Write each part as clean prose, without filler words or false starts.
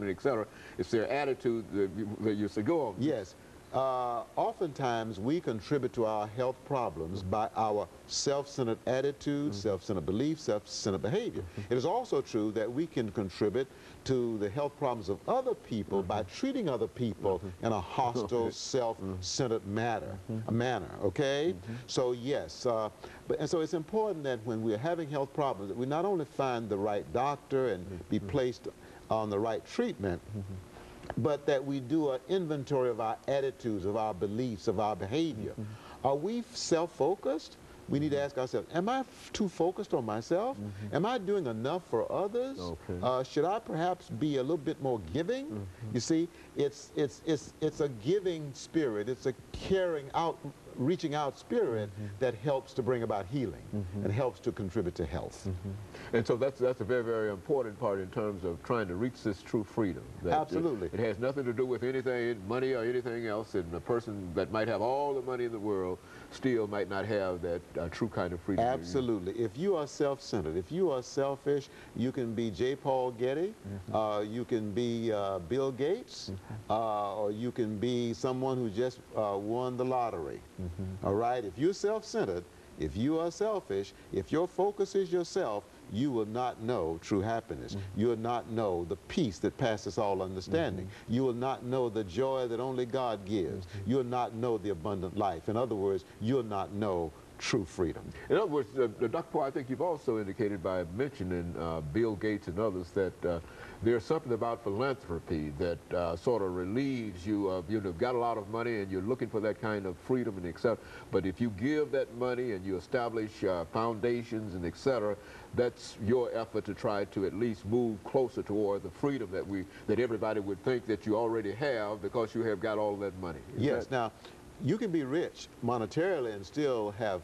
etc. It's their attitude that you say, go on. Yes. Oftentimes we contribute to our health problems by our self-centered attitude, self-centered belief, self-centered behavior. It is also true that we can contribute to the health problems of other people by treating other people in a hostile, self-centered manner, okay? So yes, and so it's important that when we're having health problems, that we not only find the right doctor and be placed on the right treatment, but that we do an inventory of our attitudes, of our beliefs, of our behavior. Are we self-focused? We need to ask ourselves, am I too focused on myself? Am I doing enough for others? Should I perhaps be a little bit more giving? You see, it's a giving spirit. It's a caring out, reaching out spirit that helps to bring about healing and helps to contribute to health. And so that's a very, very important part in terms of trying to reach this true freedom. Absolutely. It has nothing to do with anything, money or anything else, and a person that might have all the money in the world still might not have that true kind of freedom. Absolutely. If you are self-centered, if you are selfish, you can be Paul Getty, you can be Bill Gates, or you can be someone who just won the lottery. All right? If you're self-centered, if you are selfish, if your focus is yourself, you will not know true happiness. You will not know the peace that passes all understanding. You will not know the joy that only God gives. You will not know the abundant life. In other words, you will not know true freedom. In other words, Dr. Poe, I think you've also indicated by mentioning Bill Gates and others that there's something about philanthropy that sort of relieves you of, you've got a lot of money and you're looking for that kind of freedom and etc. But if you give that money and you establish foundations and etc., that's your effort to try to at least move closer toward the freedom that everybody would think that you already have because you have got all that money. Yes. Now, you can be rich monetarily and still have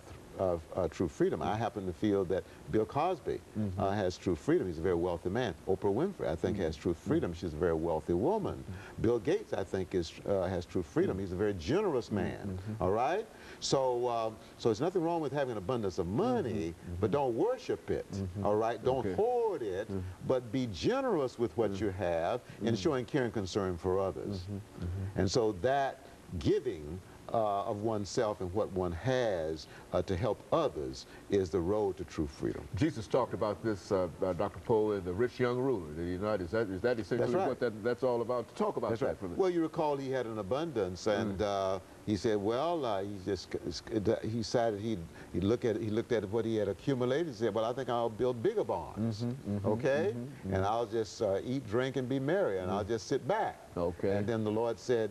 true freedom. I happen to feel that Bill Cosby has true freedom. He's a very wealthy man. Oprah Winfrey, I think, has true freedom. She's a very wealthy woman. Bill Gates, I think, has true freedom. He's a very generous man. All right? So, so there's nothing wrong with having an abundance of money, but don't worship it. All right? Don't hoard it, but be generous with what you have and showing care and concern for others. And so that giving of oneself and what one has to help others is the road to true freedom. Jesus talked about this, Dr. Poe, in the rich young ruler. Is that essentially what that's all about? Talk about that for me. Well, you recall he had an abundance, and he said, well, he decided he looked at what he had accumulated and said, well, I think I'll build bigger barns, okay? And I'll just eat, drink, and be merry, and I'll just sit back. Okay. And then the Lord said,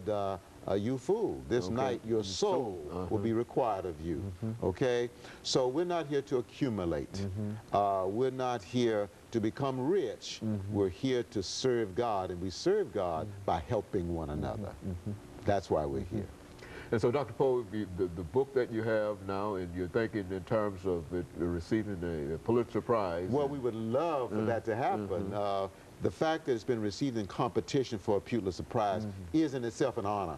you fool, this night your soul will be required of you, okay? So we're not here to accumulate. We're not here to become rich. We're here to serve God, and we serve God by helping one another. That's why we're here. And so, Dr. Poe, the book that you have now, and you're thinking in terms of it receiving a Pulitzer Prize. Well, we would love for that to happen. The fact that it's been received in competition for a Pulitzer Prize is in itself an honor.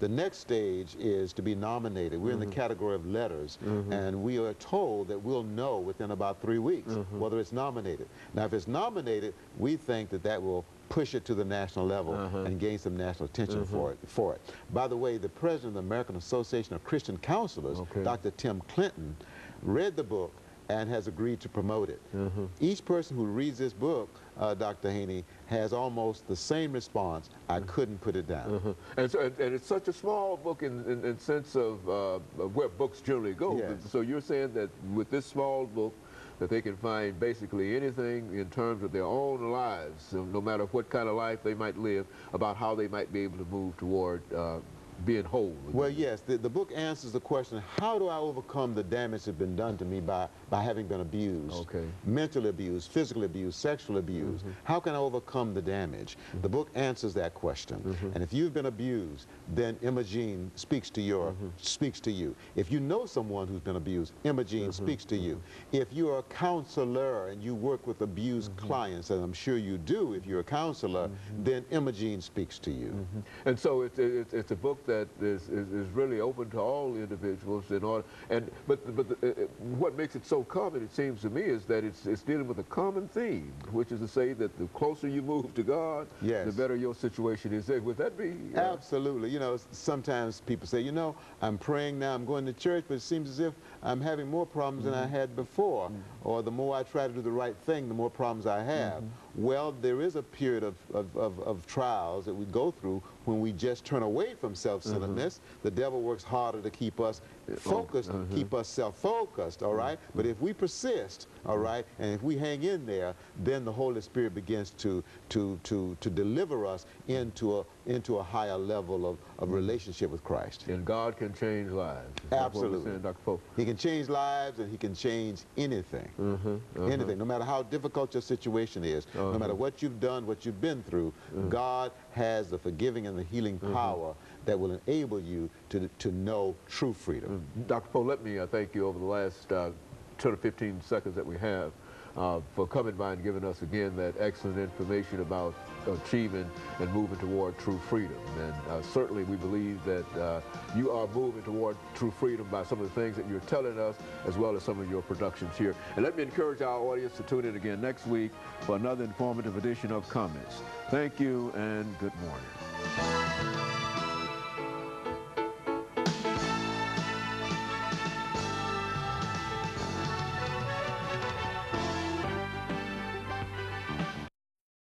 The next stage is to be nominated. We're in the category of letters, and we are told that we'll know within about 3 weeks whether it's nominated. Now, if it's nominated, we think that that will push it to the national level and gain some national attention for it. By the way, the president of the American Association of Christian Counselors, Dr. Tim Clinton, read the book and has agreed to promote it. Each person who reads this book, Dr. Haney, has almost the same response: I couldn't put it down. And it's such a small book in sense of where books generally go. So you're saying that with this small book, that they can find basically anything in terms of their own lives, no matter what kind of life they might live, about how they might be able to move toward being whole. Well, yes, the book answers the question, how do I overcome the damage that's been done to me by having been abused, mentally abused, physically abused, sexually abused? How can I overcome the damage? The book answers that question. And if you've been abused, then Imogene speaks to you. If you know someone who's been abused, Imogene speaks to you. If you're a counselor and you work with abused clients, and I'm sure you do if you're a counselor, then Imogene speaks to you. And so it's a book book that is really open to all individuals in order, but what makes it so common, it seems to me, is that it's dealing with a common theme, which is to say that the closer you move to God, yes, the better your situation is. Would that be? Absolutely. You know, sometimes people say, you know, I'm praying now, I'm going to church, but it seems as if I'm having more problems than I had before, or the more I try to do the right thing, the more problems I have. Well, there is a period of trials that we go through when we just turn away from self-centeredness. The devil works harder to keep us focused, keep us self-focused, all right? But if we persist, all right, and if we hang in there, then the Holy Spirit begins to deliver us into a higher level of relationship with Christ. And God can change lives. Absolutely. Saying, Dr. Poe. He can change lives, and he can change anything. Anything, no matter how difficult your situation is, no matter what you've done, what you've been through, God has the forgiving and the healing power that will enable you to know true freedom. Dr. Poe, let me thank you over the last 10 or 15 seconds that we have for coming by and giving us again that excellent information about achieving and moving toward true freedom. And certainly we believe that you are moving toward true freedom by some of the things that you're telling us, as well as some of your productions here. And let me encourage our audience to tune in again next week for another informative edition of Comments. Thank you and good morning.